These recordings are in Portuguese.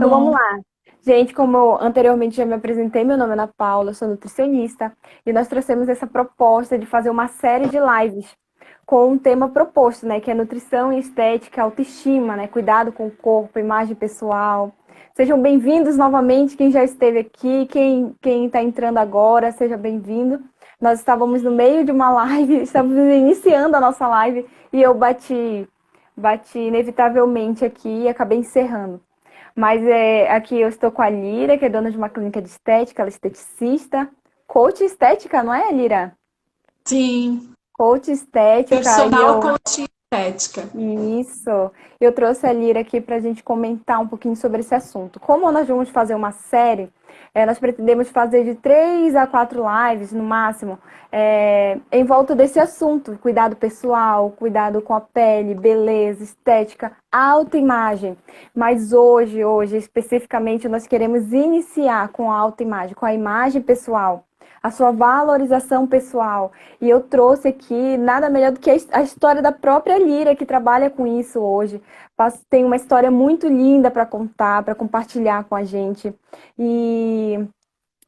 Então vamos bom. lá. Gente, como eu anteriormente já me apresentei, meu nome é Ana Paula, eu sou nutricionista e nós trouxemos essa proposta de fazer uma série de lives com um tema proposto, né, que é nutrição e estética, autoestima, né, cuidado com o corpo, imagem pessoal. Sejam bem-vindos novamente, quem já esteve aqui, quem está entrando agora, seja bem-vindo. Nós estávamos no meio de uma live, estávamos iniciando a nossa live e eu bati inevitavelmente aqui e acabei encerrando. Mas aqui eu estou com a Lira, que é dona de uma clínica de estética, ela é esteticista. Coach estética, não é, Lira? Sim, Coach estética, e personal eu. coaching estética. Isso. Eu trouxe a Lira aqui para a gente comentar um pouquinho sobre esse assunto. Como nós vamos fazer uma série, nós pretendemos fazer de 3 a 4 lives, no máximo, em volta desse assunto. Cuidado pessoal, cuidado com a pele, beleza, estética, autoimagem. Mas hoje, especificamente, nós queremos iniciar com a autoimagem, com a imagem pessoal, a sua valorização pessoal. E eu trouxe aqui nada melhor do que a história da própria Lira, que trabalha com isso hoje. Tem uma história muito linda para contar, para compartilhar com a gente. E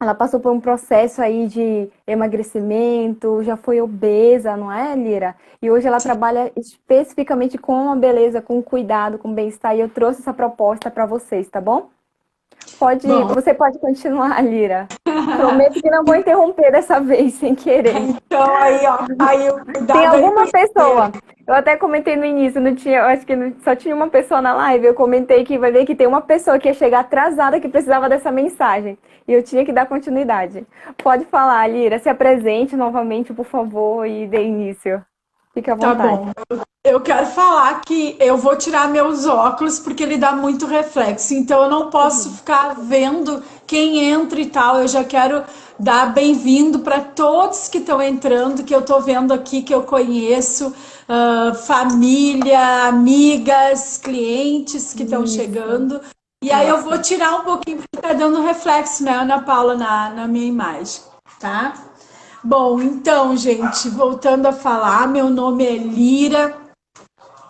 ela passou por um processo aí de emagrecimento, já foi obesa, não é, Lira? E hoje ela trabalha especificamente com a beleza, com o cuidado, com o bem-estar. E eu trouxe essa proposta para vocês, tá bom? Bom, Você pode continuar, Lira. Prometo que não vou interromper dessa vez, sem querer. então aí, ó, aí o Tem cuidado aí com alguma isso. pessoa, eu até comentei no início, não tinha, eu acho que só tinha uma pessoa na live, eu comentei que vai ver que tem uma pessoa que ia chegar atrasada que precisava dessa mensagem. E eu tinha que dar continuidade. Pode falar, Lira, se apresente novamente, por favor, e dê início. Fique à Tá vontade. bom. Eu quero falar que eu vou tirar meus óculos porque ele dá muito reflexo, então eu não posso ficar vendo quem entra e tal. Eu já quero dar bem-vindo para todos que estão entrando, que eu tô vendo aqui, que eu conheço, família, amigas, clientes que estão Isso, chegando. E aí eu vou isso. tirar um pouquinho porque tá dando reflexo, né, Ana Paula, na minha imagem, tá? Bom, então, gente, voltando a falar, meu nome é Lira,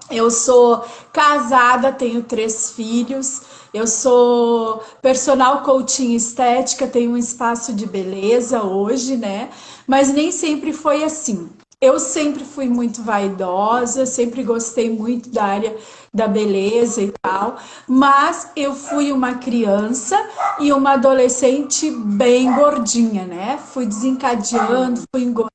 eu sou casada, tenho 3 filhos, eu sou personal coaching estética, tenho um espaço de beleza hoje, né? Mas nem sempre foi assim. Eu sempre fui muito vaidosa, sempre gostei muito da área da beleza e tal, mas eu fui uma criança e uma adolescente bem gordinha, né? Fui desencadeando, fui engordando.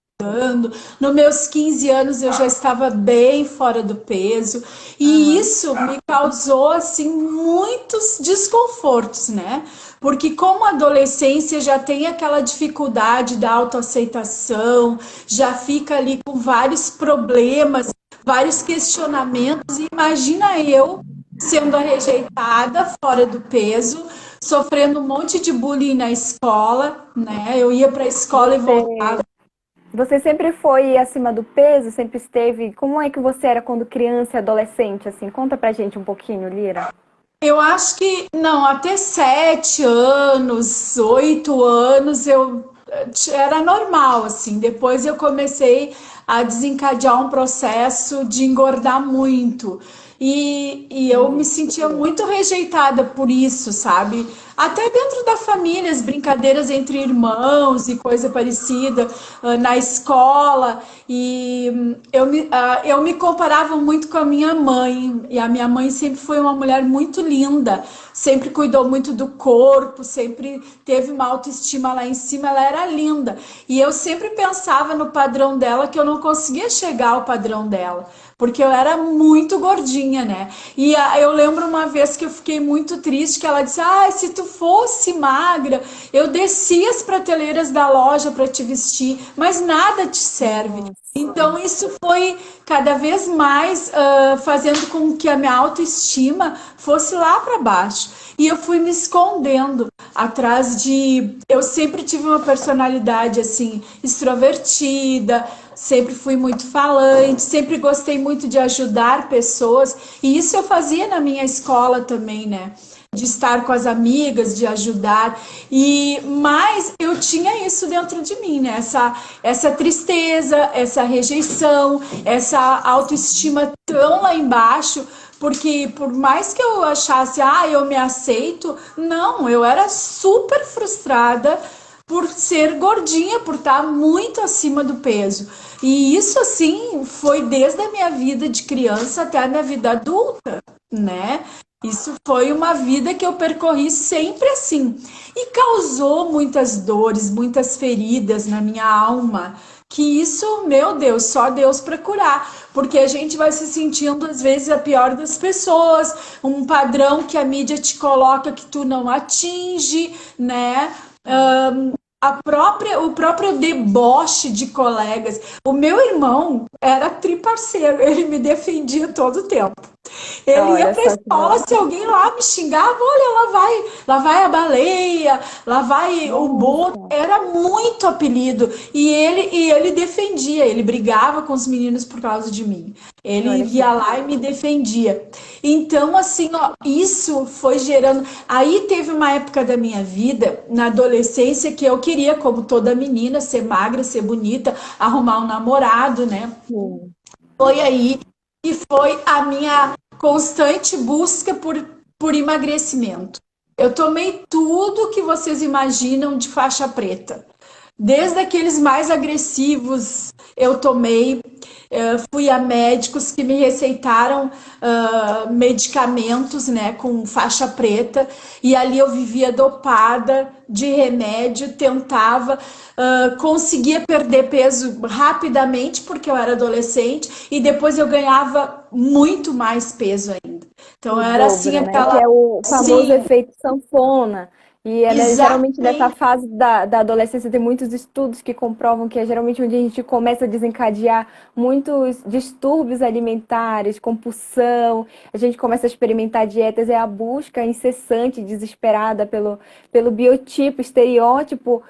Nos meus 15 anos eu já estava bem fora do peso e Aham. isso me causou assim muitos desconfortos, né? Porque como a adolescência já tem aquela dificuldade da autoaceitação, já fica ali com vários problemas, vários questionamentos, e imagina eu sendo a rejeitada, fora do peso, sofrendo um monte de bullying na escola, né? Eu ia para a escola e voltava. Você, você sempre foi acima do peso? Sempre esteve? Como é que você era quando criança e adolescente, assim? Conta pra gente um pouquinho, Lira. Eu acho que não, até 7 anos, 8 anos eu era normal, assim. Depois eu comecei a desencadear um processo de engordar muito. E eu me sentia muito rejeitada por isso, sabe? Até dentro da família, as brincadeiras entre irmãos e coisa parecida, na escola. E eu me comparava muito com a minha mãe. E a minha mãe sempre foi uma mulher muito linda, sempre cuidou muito do corpo, sempre teve uma autoestima lá em cima, ela era linda. E eu sempre pensava no padrão dela, que eu não conseguia chegar ao padrão dela, porque eu era muito gordinha, né? E eu lembro uma vez que eu fiquei muito triste, que ela disse: "Ah, se tu fosse magra, eu descia as prateleiras da loja para te vestir, mas nada te serve". Nossa. Então isso foi cada vez mais fazendo com que a minha autoestima fosse lá para baixo. E eu fui me escondendo atrás de. Eu sempre tive uma personalidade assim, extrovertida, sempre fui muito falante, sempre gostei muito de ajudar pessoas. E isso eu fazia na minha escola também, né? De estar com as amigas, de ajudar. E mas eu tinha isso dentro de mim, né? Essa tristeza, essa rejeição, essa autoestima tão lá embaixo, porque por mais que eu achasse, eu me aceito, não, eu era super frustrada por ser gordinha, por estar muito acima do peso. E isso, assim, foi desde a minha vida de criança até a minha vida adulta, né? Isso foi uma vida que eu percorri sempre assim. E causou muitas dores, muitas feridas na minha alma. Que isso, meu Deus, só Deus para curar. Porque a gente vai se sentindo, às vezes, a pior das pessoas, um padrão que a mídia te coloca que tu não atinge, né? O próprio deboche de colegas. O meu irmão era triparceiro, ele me defendia todo o tempo. Ele ia Olha para a só que escola, bom. se alguém lá me xingava, olha, lá vai a baleia, lá vai o boto. Nossa, Era muito apelido. E ele defendia, ele brigava com os meninos por causa de mim. Ele olha que ia lá e me defendia. Então, assim, ó, isso foi gerando. Aí teve uma época da minha vida, na adolescência, que eu queria, como toda menina, ser magra, ser bonita, arrumar um namorado, né? bom. Foi aí que foi a minha constante busca por emagrecimento. Eu tomei tudo que vocês imaginam de faixa preta. Desde aqueles mais agressivos, eu tomei, fui a médicos que me receitaram medicamentos, né, com faixa preta, e ali eu vivia dopada de remédio, tentava, conseguia perder peso rapidamente, porque eu era adolescente, e depois eu ganhava muito mais peso ainda. Então O era assim dobro, né? Que aquela. é o famoso Sim, efeito sanfona. E ela, geralmente nessa exatamente. fase da adolescência tem muitos estudos que comprovam que é geralmente onde a gente começa a desencadear muitos distúrbios alimentares, compulsão, a gente começa a experimentar dietas, é a busca incessante, desesperada pelo biotipo, estereótipo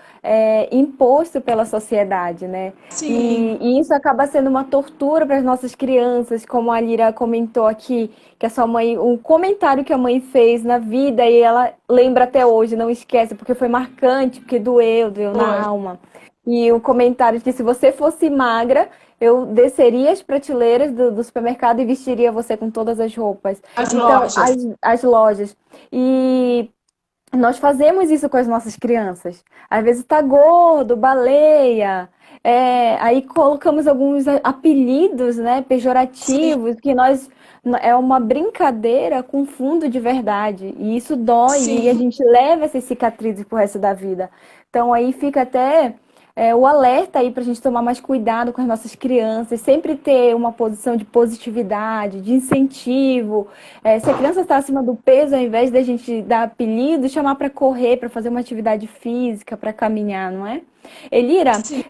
imposto pela sociedade, né? Sim, E isso acaba sendo uma tortura para as nossas crianças, como a Lira comentou aqui, que a sua mãe, um comentário que a mãe fez na vida e ela lembra até hoje, não esquece, porque foi marcante, porque doeu na foi. alma. E o comentário de que se você fosse magra, eu desceria as prateleiras do supermercado e vestiria você com todas as roupas. As Então, lojas. as lojas. E nós fazemos isso com as nossas crianças. Às vezes tá gordo, baleia. Aí colocamos alguns apelidos, né, Sim, pejorativos, que nós é uma brincadeira com fundo de verdade. E isso dói e a sim. gente leva essas cicatrizes pro resto da vida. Então aí fica até o alerta aí para a gente tomar mais cuidado com as nossas crianças, sempre ter uma posição de positividade, de incentivo. Se a criança está acima do peso, ao invés da gente dar apelido, chamar para correr, para fazer uma atividade física, para caminhar, não é? Elira, Sim.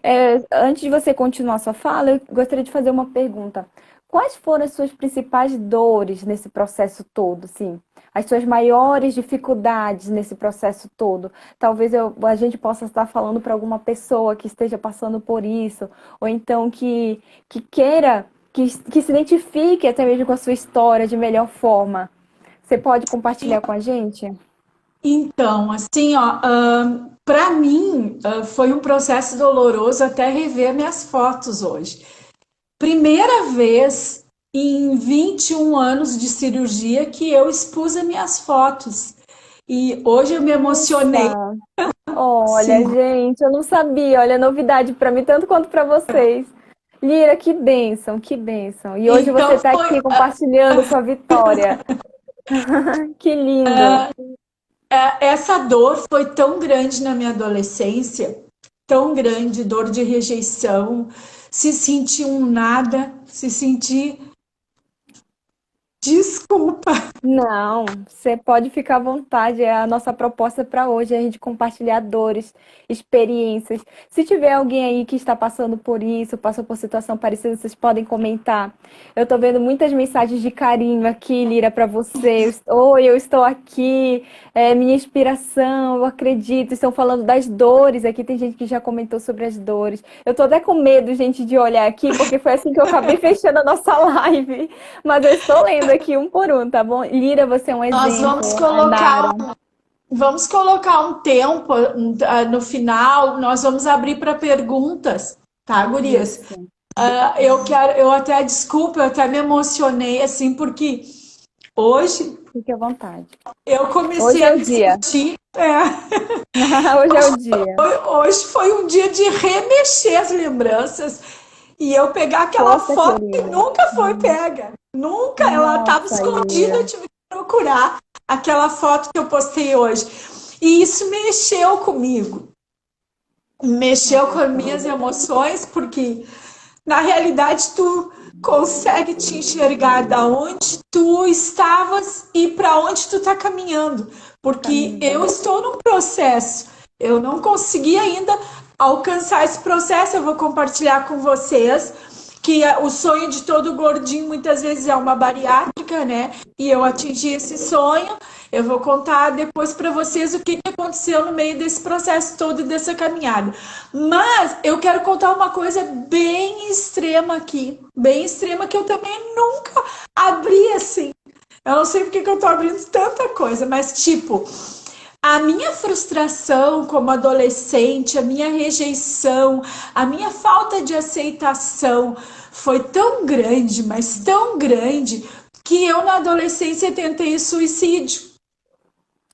antes de você continuar a sua fala, eu gostaria de fazer uma pergunta. Quais foram as suas principais dores nesse processo todo, sim? As suas maiores dificuldades nesse processo todo? Talvez a gente possa estar falando para alguma pessoa que esteja passando por isso, ou então que queira, que se identifique até mesmo com a sua história de melhor forma. Você pode compartilhar com a gente? Então, assim, ó, para mim, foi um processo doloroso até rever minhas fotos hoje. Primeira vez em 21 anos de cirurgia que eu expus as minhas fotos. E hoje eu me emocionei, Nossa, olha, sim. gente, eu não sabia. Olha, novidade para mim, tanto quanto para vocês. Lira, que bênção, que bênção. E hoje você Então está foi, aqui compartilhando sua vitória. Que lindo. essa dor foi tão grande na minha adolescência, tão grande, dor de rejeição, se sentir um nada, se sentir desculpa. Não, você pode ficar à vontade. É a nossa proposta para hoje, é a gente compartilhar dores, experiências. Se tiver alguém aí que está passando por isso, passou por situação parecida, vocês podem comentar. Eu estou vendo muitas mensagens de carinho aqui, Lira, para você. Oi, eu estou aqui, é minha inspiração, eu acredito. Estão falando das dores aqui, tem gente que já comentou sobre as dores. Eu estou até com medo, gente, de olhar aqui, porque foi assim que eu acabei fechando a nossa live. Mas eu estou lendo aqui um por um, tá bom? Lira, você é um Nós exemplo. A Nara. vamos colocar um tempo no final, nós vamos abrir para perguntas, tá, gurias? Isso. Eu até desculpa, eu até me emocionei assim, porque Hoje Fique à vontade. eu Hoje comecei é a o me dia. sentir. Hoje é o dia. Hoje foi um dia de remexer as lembranças e eu pegar aquela Poxa, foto que querida. nunca foi pega. Nunca, ela estava Nossa, escondida, eu Ira. tive que procurar aquela foto que eu postei hoje. E isso mexeu comigo, mexeu com Nossa, as minhas Ira. emoções, porque na realidade tu consegue te enxergar da onde tu estavas e para onde tu está caminhando, porque eu Caminhando. estou num processo, eu não consegui ainda alcançar esse processo. Eu vou compartilhar com vocês que o sonho de todo gordinho muitas vezes é uma bariátrica, né? E eu atingi esse sonho. Eu vou contar depois para vocês o que aconteceu no meio desse processo todo e dessa caminhada. Mas eu quero contar uma coisa bem extrema aqui, bem extrema, que eu também nunca abri assim. Eu não sei porque que eu tô abrindo tanta coisa, mas tipo, a minha frustração como adolescente, a minha rejeição, a minha falta de aceitação foi tão grande, mas tão grande, que eu na adolescência tentei suicídio.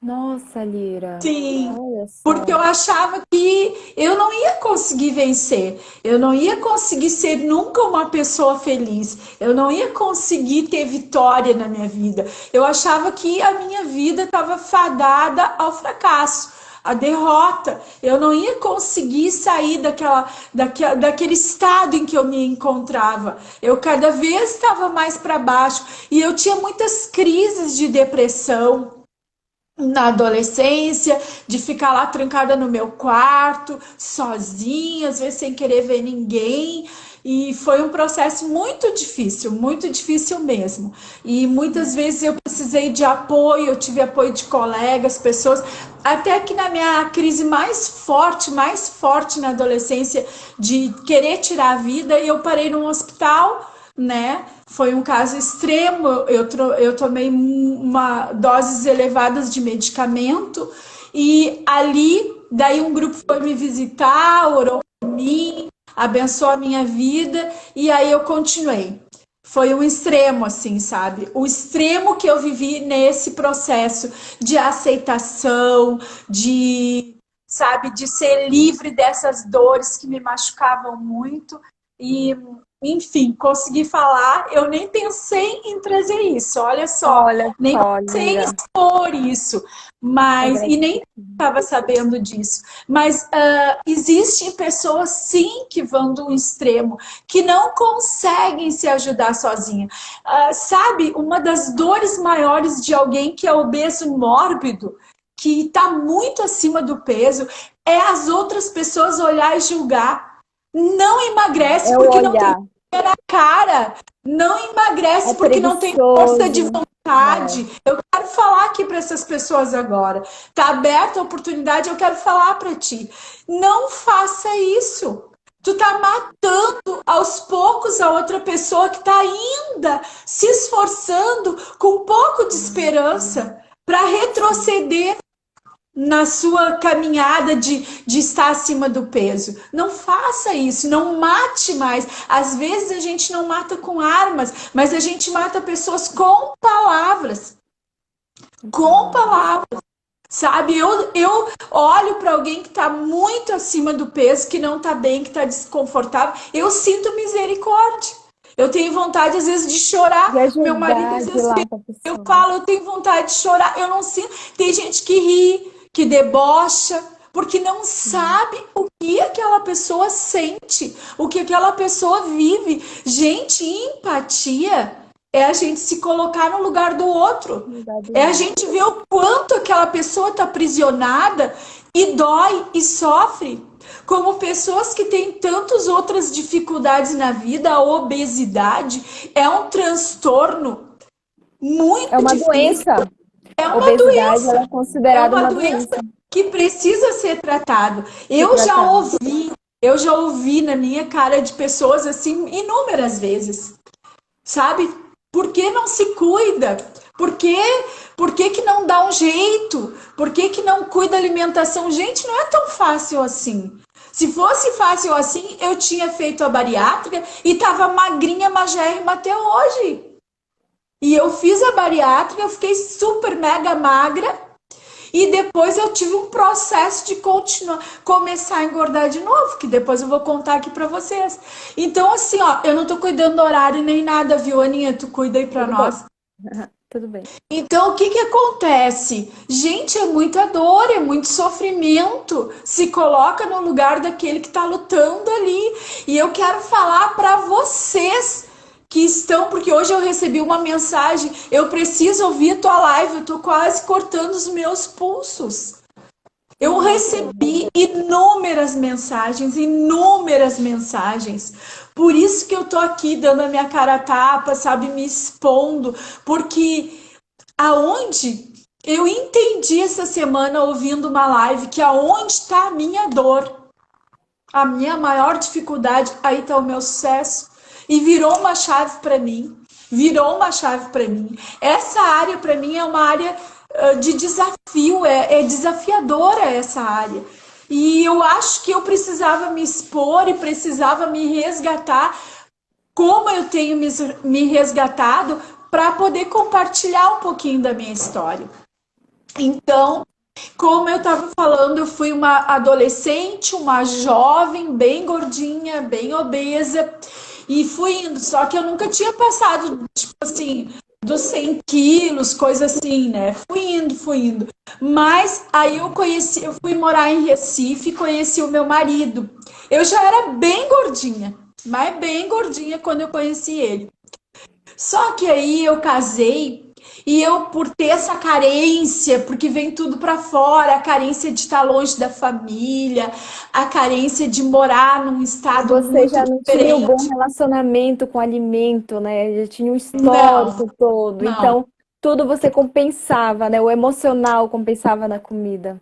Nossa, Lira. Sim, Olha porque eu só. achava que eu não ia conseguir vencer, eu não ia conseguir ser nunca uma pessoa feliz, eu não ia conseguir ter vitória na minha vida. Eu achava que a minha vida estava fadada ao fracasso, à derrota. Eu não ia conseguir sair daquele estado em que eu me encontrava. Eu cada vez estava mais para baixo e eu tinha muitas crises de depressão na adolescência, de ficar lá trancada no meu quarto, sozinha, às vezes sem querer ver ninguém. E foi um processo muito difícil mesmo. E muitas vezes eu precisei de apoio, eu tive apoio de colegas, pessoas, até que na minha crise mais forte na adolescência, de querer tirar a vida, eu parei num hospital, né? Foi um caso extremo. Eu tomei doses elevadas de medicamento e ali, daí um grupo foi me visitar, orou por mim, abençoou a minha vida e aí eu continuei. Foi um extremo, assim, sabe? O extremo que eu vivi nesse processo de aceitação, sabe, de ser livre dessas dores que me machucavam muito. E, enfim, consegui falar. Eu nem pensei em trazer isso, olha só, Olha nem só, pensei em Lira. expor isso, e nem Agradecida. estava sabendo disso. Mas existem pessoas, sim, que vão do extremo, que não conseguem se ajudar sozinha. Sabe, uma das dores maiores de alguém que é obeso mórbido, que está muito acima do peso, é as outras pessoas olhar e julgar. Não emagrece É o porque não tem olhar. cara, não É emagrece porque não tem força de preguiçoso. É. vontade. Eu quero falar aqui para essas pessoas agora. Tá aberta a oportunidade, eu quero falar para ti. Não faça isso. Tu tá matando aos poucos a outra pessoa que tá ainda se esforçando com um pouco de esperança para retroceder na sua caminhada de estar acima do peso. Não faça isso, não mate mais. Às vezes a gente não mata com armas, mas a gente mata pessoas com palavras. Com Com palavras. palavras. Sabe, eu olho para alguém que está muito acima do peso, que não está bem, que está desconfortável, eu sinto misericórdia. Eu tenho vontade, às vezes, de De chorar. Meu marido, ajudar, às de ir vezes, lá para a eu pessoa. falo, eu tenho vontade de chorar. Eu não sinto. Tem gente que ri, que debocha, porque não Sim. sabe o que aquela pessoa sente, o que aquela pessoa vive. Gente, empatia é a gente se colocar no lugar do outro. Cuidar do É a outro. gente ver o quanto aquela pessoa está aprisionada e dói e sofre. Como pessoas que têm tantas outras dificuldades na vida, a obesidade é um transtorno É muito uma difícil. doença. É uma Obesidade, ela é doença. É considerada uma uma doença doença. que precisa ser tratado. Ser tratada. Eu já ouvi na minha cara de pessoas assim inúmeras vezes, sabe? Por que não se cuida? Por que não dá um jeito? Por que não cuida da alimentação? Gente, não é tão fácil assim. Se fosse fácil assim, eu tinha feito a bariátrica e tava magrinha, magérrima até hoje. E eu fiz a bariátrica, eu fiquei super mega magra. E depois eu tive um processo de continuar, começar a engordar de novo, que depois eu vou contar aqui pra vocês. Então, assim, ó, eu não tô cuidando do horário nem nada, viu, Aninha? Tu cuida aí pra Tudo bem. nós. Tudo bem. Então, o que que acontece? Gente, é muita dor, é muito sofrimento. Se coloca no lugar daquele que está lutando ali. E eu quero falar para vocês que estão, porque hoje eu recebi uma mensagem, eu preciso ouvir a tua live, eu tô quase cortando os meus pulsos. Eu Nossa. recebi inúmeras mensagens, inúmeras mensagens. Por isso que eu tô aqui dando a minha cara a tapa, sabe, me expondo, porque aonde eu entendi essa semana ouvindo uma live que aonde está a minha dor, a minha maior dificuldade, aí está o meu sucesso. E virou uma chave para mim. Virou uma chave para mim. Essa área para mim é uma área de desafio, é desafiadora essa área. E eu acho que eu precisava me expor e precisava me resgatar como eu tenho me resgatado para poder compartilhar um pouquinho da minha história. Então, como eu estava falando, eu fui uma adolescente, uma jovem, bem gordinha, bem obesa, e fui indo. Só que eu nunca tinha passado, tipo assim, dos 100 quilos, coisa assim, né? Fui indo, fui indo. Mas aí eu fui morar em Recife e conheci o meu marido. Eu já era bem gordinha, mas bem gordinha quando eu conheci ele. Só que aí eu casei e eu, por ter essa carência, porque vem tudo pra fora, a carência de estar longe da família, a carência de morar num estado Você muito já não tinha um bom diferente. relacionamento com o alimento, né? Já tinha um Não, histórico todo. não. Então, tudo você compensava, né? O emocional compensava na comida.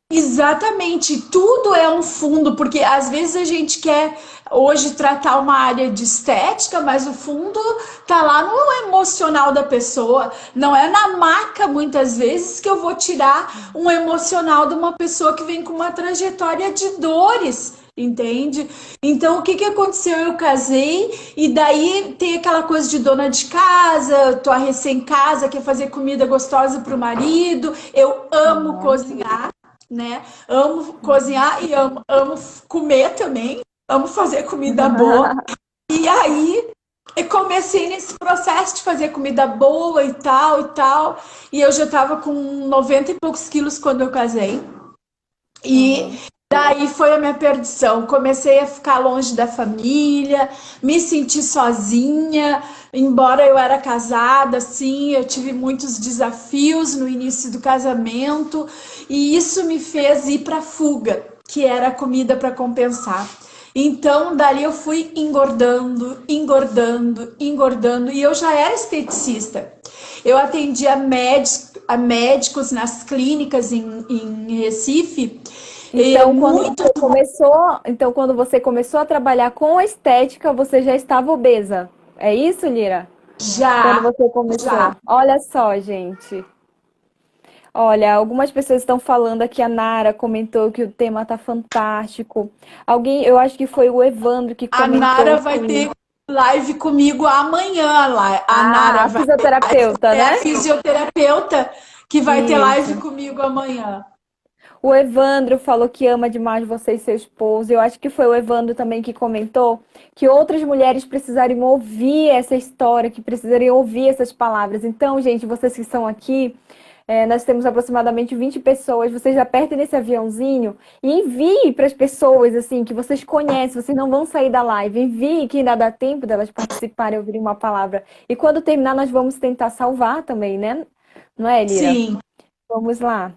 Exatamente, tudo é um fundo, porque às vezes a gente quer hoje tratar uma área de estética, mas o fundo tá lá no emocional da pessoa. Não é na maca, muitas vezes, que eu vou tirar um emocional de uma pessoa que vem com uma trajetória de dores. Entende? Então, o que que aconteceu? Eu casei e daí tem aquela coisa de dona de casa, tô recém-casa, quer fazer comida gostosa pro marido. Eu amo Aham. cozinhar, né? Amo cozinhar e amo comer também, amo fazer comida boa. E aí eu comecei nesse processo de fazer comida boa e tal e tal. E eu já tava com 90 e poucos quilos quando eu casei. E Aham. daí foi a minha perdição. Comecei a ficar longe da família, me senti sozinha, embora eu era casada, assim, eu tive muitos desafios no início do casamento, e isso me fez ir para fuga, que era a comida para compensar. Então, dali eu fui engordando, engordando, engordando, e eu já era esteticista. Eu atendia a médicos nas clínicas em Recife, e Então, quando muito você começou, então, quando você começou a trabalhar com a estética, você já estava obesa. É isso, Lira? Quando já, você já. começou. Olha só, gente. Olha, algumas pessoas estão falando aqui, a Nara comentou que o tema tá fantástico. Alguém, eu acho que foi o Evandro que A comentou Nara vai que ter live comigo amanhã lá. A Nara a vai, fisioterapeuta, é a né? fisioterapeuta que vai ter live Isso. comigo amanhã. O Evandro falou que ama demais você e seu esposo. Eu acho que foi o Evandro também que comentou que outras mulheres precisariam ouvir essa história, que precisariam ouvir essas palavras. Então, gente, vocês que estão aqui, nós temos aproximadamente 20 pessoas. Vocês apertem nesse aviãozinho e enviem para as pessoas assim que vocês conhecem. Vocês não vão sair da live. Envie que ainda dá tempo delas participarem, ouvirem uma palavra. E quando terminar, nós vamos tentar salvar também, né? Não é, Elira? Sim. Vamos lá.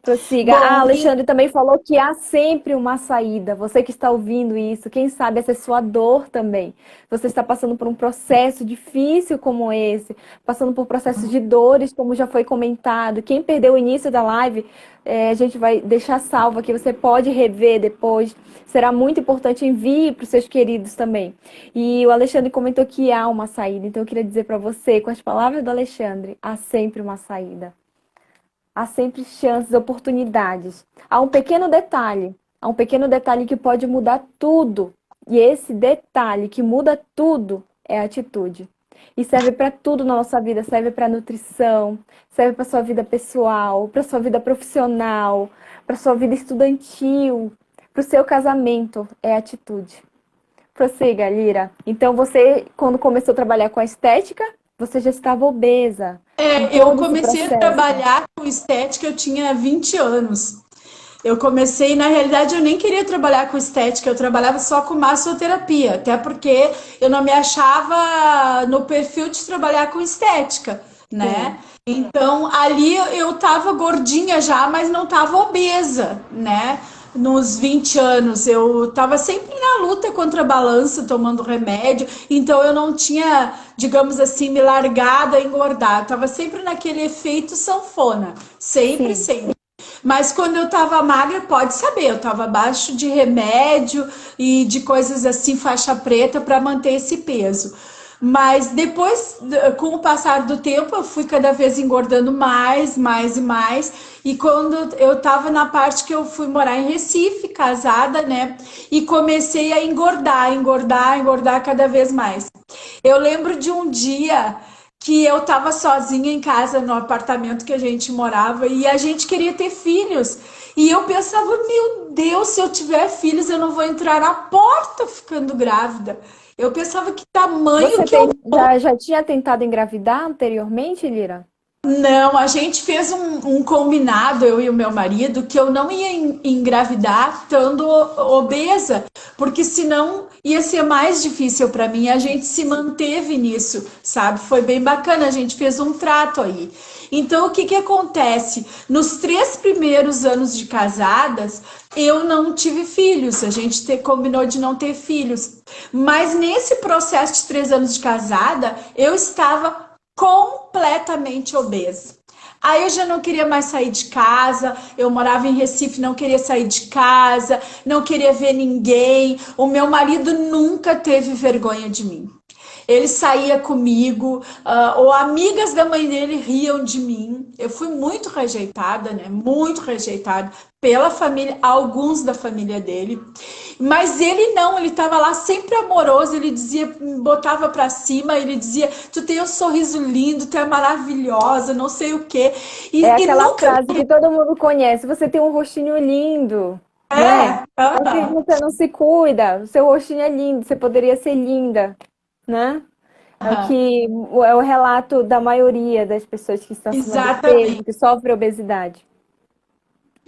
Prossiga. Ah, Bom, Alexandre também falou que há sempre uma saída. Você que está ouvindo isso, quem sabe essa é sua dor também. Você está passando por um processo difícil como esse, passando por processos de dores, como já foi comentado. Quem perdeu o início da live, a gente vai deixar salvo aqui. Você pode rever depois. Será muito importante, envie para os seus queridos também. E o Alexandre comentou que há uma saída. Então eu queria dizer para você, com as palavras do Alexandre, há sempre uma saída. Há sempre chances, oportunidades. Há um pequeno detalhe que pode mudar tudo. E esse detalhe que muda tudo é a atitude. E serve para tudo na nossa vida, serve para nutrição, serve para sua vida pessoal, para sua vida profissional, para sua vida estudantil, para o seu casamento, é atitude. Prossiga, Lira. Então você, quando começou a trabalhar com a estética, você já estava obesa em Eu todo esse comecei a processo. trabalhar com estética, eu tinha 20 anos. Eu comecei, na realidade, eu nem queria trabalhar com estética, eu trabalhava só com massoterapia, até porque eu não me achava no perfil de trabalhar com estética, né? Sim, Então, ali eu tava gordinha já, mas não tava obesa, né? Nos 20 anos, eu tava sempre na luta contra a balança, tomando remédio, então eu não tinha, digamos assim, me largado a engordar, eu tava sempre naquele efeito sanfona, sempre, sim. sempre. Mas quando eu tava magra, pode saber, eu tava abaixo de remédio e de coisas assim, faixa preta, para manter esse peso. Mas depois, com o passar do tempo, eu fui cada vez engordando mais, mais e mais. E quando eu tava na parte que eu fui morar em Recife, casada, né? E comecei a engordar, engordar, engordar cada vez mais. Eu lembro de um dia que eu estava sozinha em casa no apartamento que a gente morava e a gente queria ter filhos. E eu pensava, meu Deus, se eu tiver filhos, eu não vou entrar na porta ficando grávida. Eu pensava que tamanho Você que eu. já tinha tentado engravidar anteriormente, Lira? Não, a gente fez um combinado, eu e o meu marido, que eu não ia engravidar estando obesa, porque senão ia ser mais difícil para mim. A gente se manteve nisso, sabe? Foi bem bacana, a gente fez um trato aí. Então, o que que acontece? Nos 3 primeiros anos de casadas, eu não tive filhos, a gente combinou de não ter filhos. Mas nesse processo de 3 anos de casada, eu estava completamente obesa. Aí eu já não queria mais sair de casa, eu morava em Recife, não queria sair de casa, não queria ver ninguém. O meu marido nunca teve vergonha de mim. Ele saía comigo, ou amigas da mãe dele riam de mim. Eu fui muito rejeitada, né? Muito rejeitada pela família, alguns da família dele. Mas ele não, ele estava lá sempre amoroso, ele dizia, me botava pra cima, ele dizia, tu tem um sorriso lindo, tu é maravilhosa, não sei o quê. É E aquela nunca. frase que todo mundo conhece. Você tem um rostinho lindo, né? É, Só que você não se cuida. O seu rostinho é lindo. Você poderia ser linda, né? É o que é o relato da maioria das pessoas que estão acima do peso, exatamente. que sofrem obesidade.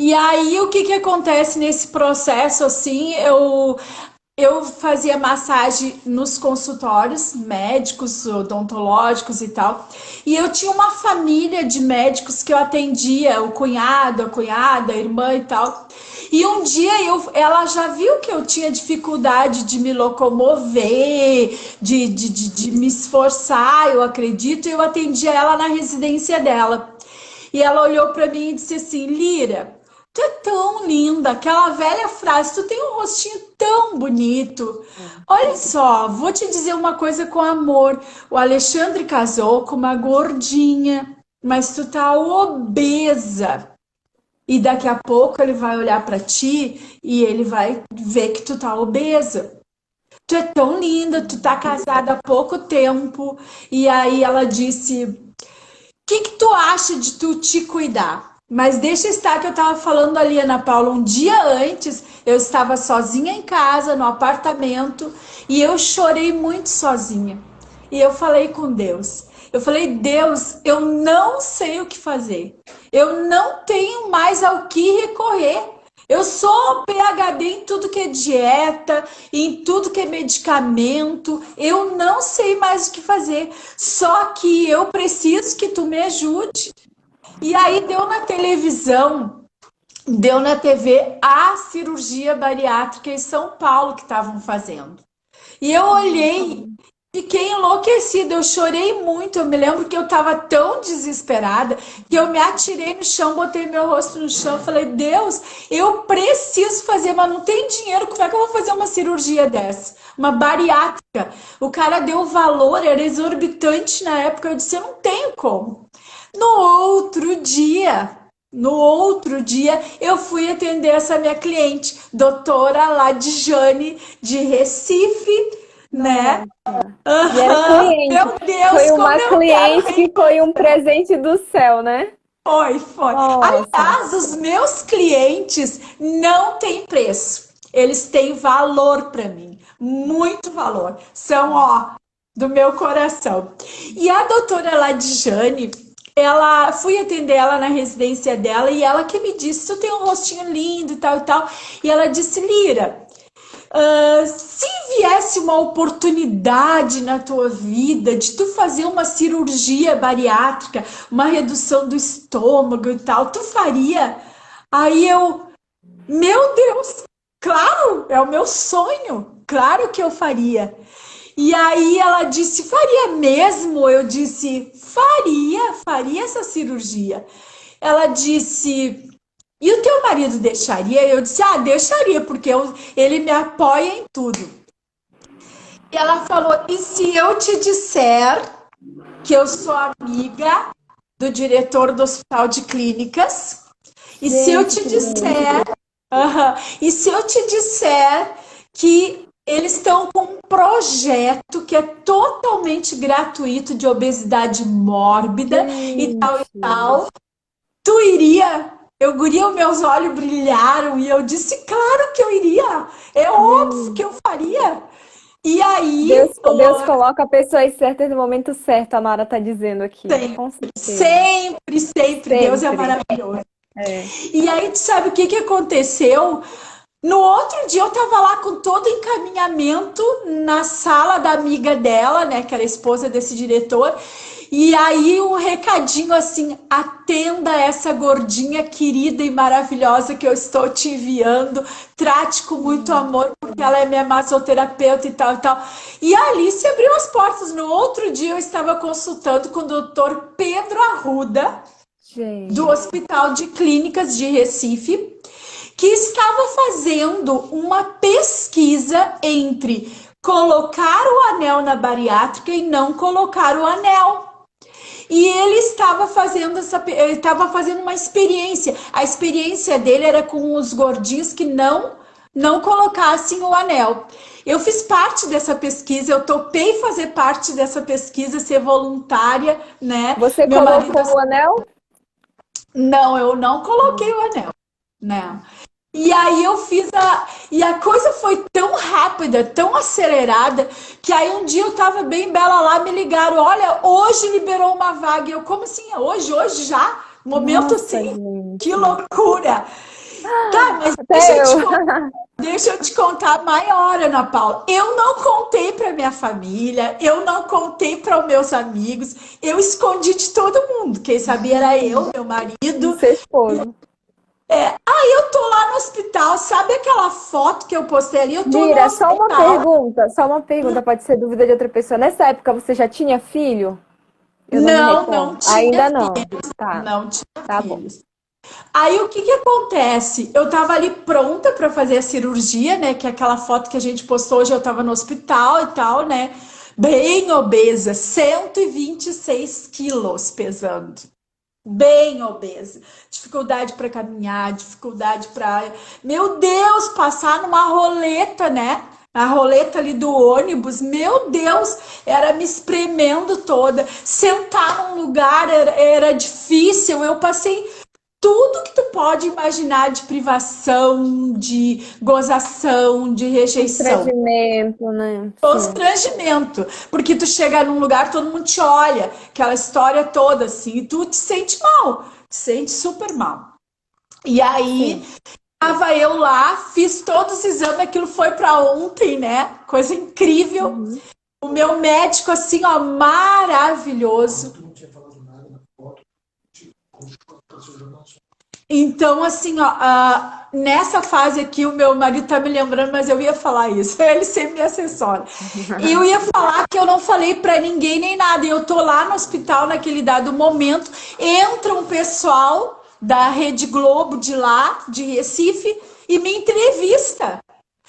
E aí, o que que acontece nesse processo, assim, eu fazia massagem nos consultórios médicos, odontológicos e tal. E eu tinha uma família de médicos que eu atendia, o cunhado, a cunhada, a irmã e tal. E um dia ela já viu que eu tinha dificuldade de me locomover, de me esforçar, eu acredito, e eu atendia ela na residência dela. E ela olhou para mim e disse assim: Lira, tu é tão linda, aquela velha frase, tu tem um rostinho tão bonito. Olha só, vou te dizer uma coisa com amor. O Alexandre casou com uma gordinha, mas tu tá obesa. E daqui a pouco ele vai olhar para ti e ele vai ver que tu tá obesa. Tu é tão linda, tu tá casada há pouco tempo. E aí ela disse: que tu acha de tu te cuidar? Mas deixa estar que eu estava falando ali, Ana Paula, um dia antes eu estava sozinha em casa, no apartamento, e eu chorei muito sozinha. E eu falei com Deus. Eu falei, Deus, eu não sei o que fazer. Eu não tenho mais ao que recorrer. Eu sou PhD em tudo que é dieta, em tudo que é medicamento. Eu não sei mais o que fazer. Só que eu preciso que tu me ajude. E aí deu na televisão, deu na TV a cirurgia bariátrica em São Paulo que estavam fazendo. E eu olhei, fiquei enlouquecida, eu chorei muito. Eu me lembro que eu estava tão desesperada que eu me atirei no chão, botei meu rosto no chão, falei: Deus, eu preciso fazer, mas não tem dinheiro. Como é que eu vou fazer uma cirurgia dessa? Uma bariátrica. O cara deu valor, era exorbitante na época. Eu disse: eu não tenho como. No outro dia, no outro dia, eu fui atender essa minha cliente, doutora Ladjane, de Recife. né? Nossa. E era Aham. cliente. Meu Deus, Foi como uma eu quero cliente que foi um reencontrar. presente do céu, né? Foi, foi. Nossa. Aliás, os meus clientes não têm preço. Eles têm valor para mim, muito valor. São, ó, do meu coração. E a doutora Ladjane, ela fui atender ela na residência dela e ela que me disse: tu tem um rostinho lindo e tal e tal. E ela disse: Lira, se viesse uma oportunidade na tua vida de tu fazer uma cirurgia bariátrica, uma redução do estômago e tal, tu faria? Aí eu, meu Deus, claro, é o meu sonho, claro que eu faria. E aí ela disse, faria mesmo? Eu disse, faria essa cirurgia. Ela disse, e o teu marido deixaria? Eu disse, deixaria, porque ele me apoia em tudo. E ela falou, e se eu te disser que eu sou amiga do diretor do Hospital de Clínicas? E se eu Gente, te que delícia. disser, e se eu te disser que eles estão com um projeto que é totalmente gratuito de obesidade mórbida e tal e Gente. tal, tu iria? Eu guria, meus olhos brilharam e eu disse, claro que eu iria. É óbvio que Gente. eu faria. E aí, Deus coloca a pessoa certa no momento certo, a Nara tá dizendo aqui. sempre, Com certeza. sempre, sempre, Deus é Sempre. maravilhoso. É. E aí, tu sabe o que que aconteceu? No outro dia eu tava lá com todo o encaminhamento na sala da amiga dela, né, que era esposa desse diretor. E aí um recadinho assim, atenda essa gordinha querida e maravilhosa que eu estou te enviando, trate com muito amor, porque ela é minha massoterapeuta e tal e tal. E ali se abriu as portas. No outro dia eu estava consultando com o doutor Pedro Arruda, do Gente. Hospital de Clínicas de Recife, que estava fazendo uma pesquisa entre colocar o anel na bariátrica e não colocar o anel. E ele estava fazendo uma experiência. A experiência dele era com os gordinhos que não colocassem o anel. Eu fiz parte dessa pesquisa, eu topei fazer parte dessa pesquisa, ser voluntária, né? Você Meu marido colocou o anel? não, eu não coloquei o anel, né? E aí eu fiz a. E a coisa foi tão rápida, tão acelerada, que aí um dia eu tava bem bela lá, me ligaram, olha, hoje liberou uma vaga. E eu, como assim? Hoje? Hoje já? Momento Nossa, assim, que gente. loucura! Tá, mas Até eu. deixa eu te contar a maior, Ana Paula. Eu não contei para minha família, eu não contei para os meus amigos, eu escondi de todo mundo. Quem sabia era eu, meu E marido. seu esposo. Aí eu tô lá no hospital, sabe aquela foto que eu postei ali? Eu tô no Lira, hospital. só uma pergunta, pode ser dúvida de outra pessoa. Nessa época você já tinha filho? Eu não me Não, não recordo. tinha Ainda não. filhos, Tá, não tinha tá bom. filhos. Aí o que que acontece? Eu tava ali pronta para fazer a cirurgia, né? Que é aquela foto que a gente postou hoje, eu tava no hospital e tal, né? Bem obesa, 126 quilos pesando. Bem obesa. Dificuldade para caminhar, dificuldade para. Meu Deus, passar numa roleta, né? A roleta ali do ônibus, meu Deus, era me espremendo toda. Sentar num lugar era difícil. Eu passei tudo que tu pode imaginar de privação, de gozação, de rejeição. Constrangimento, né? Sim. Constrangimento, porque tu chega num lugar, todo mundo te olha, aquela história toda assim, e tu te sente mal, te sente super mal. E aí, Sim. tava eu lá, fiz todos os exames, aquilo foi para ontem, né? Coisa incrível. Uhum. O meu médico, assim, ó, maravilhoso. Então, assim, ó, nessa fase aqui, o meu marido tá me lembrando, mas eu ia falar isso. Ele sempre me assessora. E eu ia falar que eu não falei pra ninguém nem nada. E eu tô lá no hospital naquele dado momento. Entra um pessoal da Rede Globo de lá, de Recife, e me entrevista.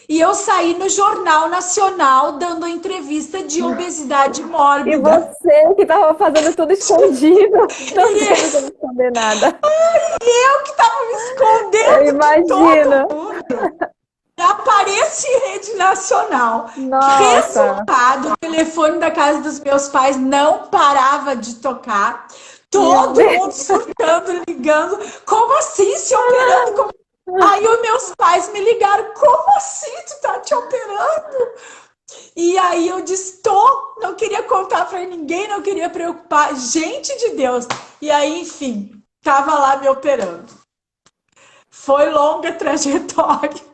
E eu saí no Jornal Nacional dando a entrevista de obesidade E mórbida. você que estava fazendo tudo escondido, não teve E como esconder nada. eu que tava me Eu escondendo de todo imagino. mundo. apareço em rede nacional. Nossa. Resultado, o telefone da casa dos meus pais não parava de tocar. Meu Todo mundo surtando, ligando. Como assim se operando? Aí os meus pais me ligaram. Como assim tu tá te operando? E aí eu disse, não queria contar pra ninguém, não queria preocupar. Gente de Deus. E aí, enfim, tava lá me operando. Foi longa a trajetória.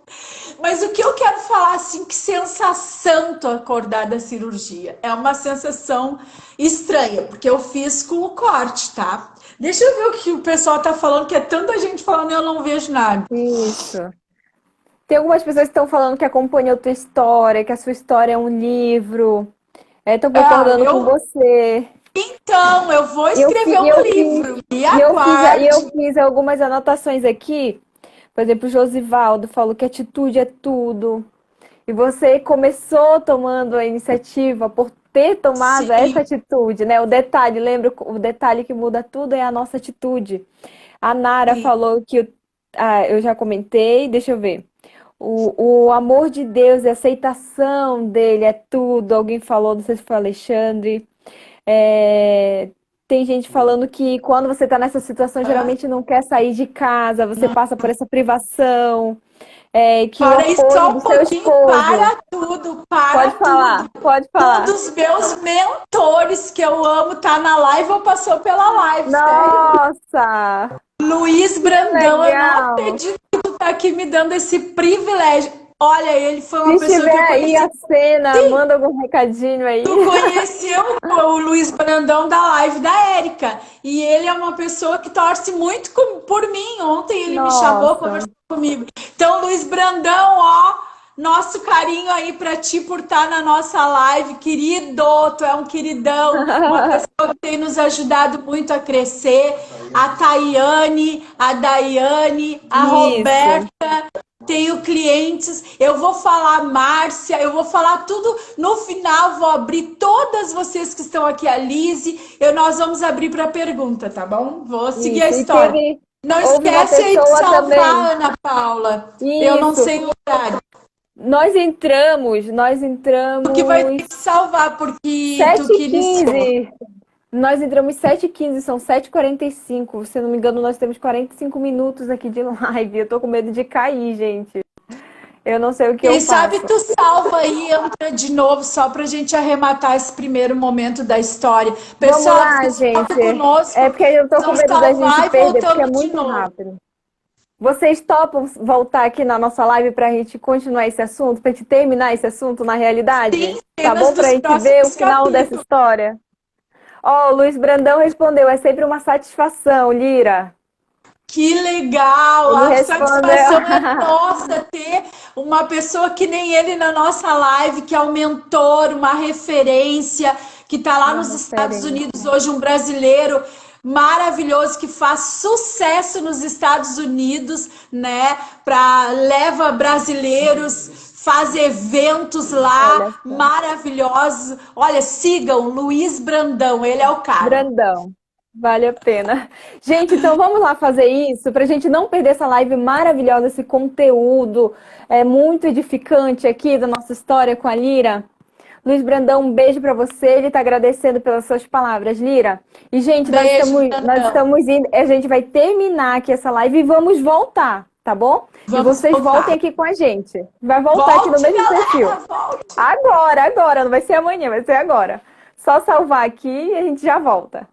Mas o que eu quero falar, assim, que sensação tu acordar da cirurgia. É uma sensação estranha, porque eu fiz com o corte, tá? Deixa eu ver o que o pessoal tá falando, que é tanta gente falando e eu não vejo nada. Isso. Tem algumas pessoas que estão falando que acompanham a tua história, que a sua história é um livro. Estão concordando com você. Então, eu vou E eu, escrever e um eu livro. fiz, Me e eu aguarde. fiz algumas anotações aqui. Por exemplo, o Josivaldo falou que atitude é tudo. E você começou tomando a iniciativa por ter tomado essa Sim, atitude, né? O detalhe, lembra, o detalhe que muda tudo é a nossa atitude. A Nara sim. falou que eu já comentei, deixa eu ver. O amor de Deus e a aceitação dele é tudo. Alguém falou, não sei se foi o Alexandre. É, tem gente falando que quando você está nessa situação, geralmente não quer sair de casa, você passa por essa privação, que o Para isso, apoio só do um seu pouquinho, esposo. para Pode tudo. falar, pode Um falar. dos meus mentores que eu amo tá na live ou passou pela live. Sério. Nossa, Luiz que Brandão, eu não legal! acredito que tu tá aqui me dando esse privilégio. Olha, ele foi Se uma pessoa que estiver eu aí conheci. a cena, manda algum recadinho aí. Tu conheceu o Luiz Brandão da live da Érica. E ele é uma pessoa que torce muito por mim. Ontem ele me chamou, Nossa. conversou comigo. Então, Luiz Brandão, ó, nosso carinho aí pra ti por estar na nossa live. Querido, tu é um queridão, uma pessoa que tem nos ajudado muito a crescer. A Tayane, a Daiane, a Isso. Roberta. Tenho clientes, eu vou falar Márcia, eu vou falar tudo no final, vou abrir todas vocês que estão aqui, a Lise, nós vamos abrir para pergunta, tá bom? Vou seguir a Isso. E história. Não houve uma esquece aí de pessoa também. salvar, Ana Paula. Eu não Isso. sei o horário, Nós porque vai ter entramos que salvar, porque tu sete que h iniciou. 15 Nós entramos 7h15, são 7h45. Se eu não me engano, nós temos 45 minutos aqui de live. Eu tô com medo de cair, gente. Eu não sei o que eu Quem sabe faço. tu salva aí, entra de novo, só pra gente arrematar esse primeiro momento da história. Vamos Pessoal, lá, fica gente. É conosco, porque eu tô com vamos medo da gente salvar e perder, porque é voltamos de muito novo. rápido. Vocês topam voltar aqui na nossa live pra gente continuar esse assunto, pra gente terminar esse assunto na realidade? Sim, Tá cenas bom pra dos gente ver o próximos final dessa capítulos. história? Ó, o Luiz Brandão respondeu, é sempre uma satisfação, Lira. Que legal! Ele A respondeu. satisfação é nossa ter uma pessoa que nem ele na nossa live, que é um mentor, uma referência, que está lá Uma nos Estados referência. Unidos hoje, um brasileiro maravilhoso que faz sucesso nos Estados Unidos, né? Leva brasileiros, faz eventos Olha lá só. maravilhosos. Olha, sigam Luiz Brandão, ele é o cara. Brandão. Vale a pena. Gente, então vamos lá fazer isso para a gente não perder essa live maravilhosa, esse conteúdo muito edificante aqui da nossa história com a Lira. Luiz Brandão, um beijo para você. Ele está agradecendo pelas suas palavras, Lira. E, gente, Beijo, nós Brandão. estamos indo. A gente vai terminar aqui essa live e vamos voltar, tá bom? E Vamos vocês voltar. voltem aqui com a gente. Vai voltar aqui no Volte, mesmo perfil. galera, volte. Agora, não vai ser amanhã, vai ser agora. Só salvar aqui e a gente já volta.